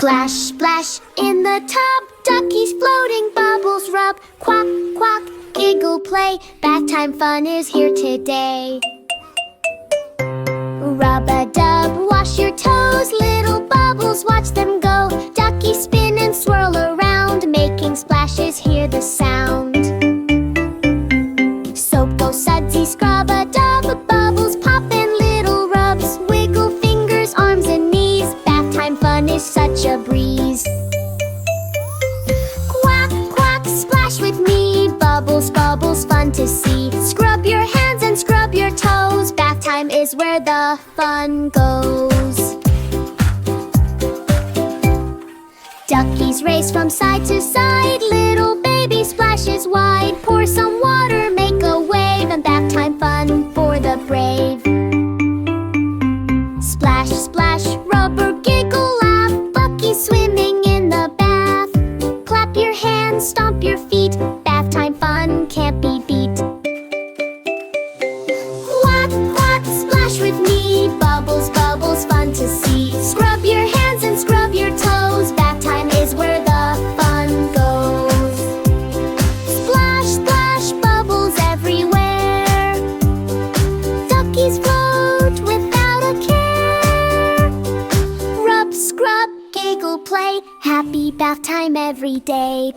Splash, splash, in the tub, duckies floating, bubbles rub. Quack, quack, giggle, play, bath time fun is here today. Rub-a-dub, wash your toes, little bubbles, watch them go. Duckies spin and swirl around, making splashes, hear the sound. Soap go sudsy, scrub-a-dub, bubbles pop and little rubs. Wiggle fingers, arms and knees, bath time fun is such a breeze. Quack, quack, splash with me, bubbles, bubbles, fun to see. Scrub your hands and scrub your toes, bath time is where the fun goes. Duckies race from side to side, little baby splashes wide. Pour some water, make a wave, and bath time fun for the brave. Splash, splash, rubber, giggle, laugh, Bucky's swimming in the bath. Clap your hands, stomp your feet, bath time fun can't be beat. Quack, quack, splash with me, bubbles, bubbles, fun to see. Scrub your hands and scrub your toes, bath time is where the fun goes. Splash, splash, bubbles everywhere. Duckies float without a care. Rub, scrub, giggle, play, happy bath time every day.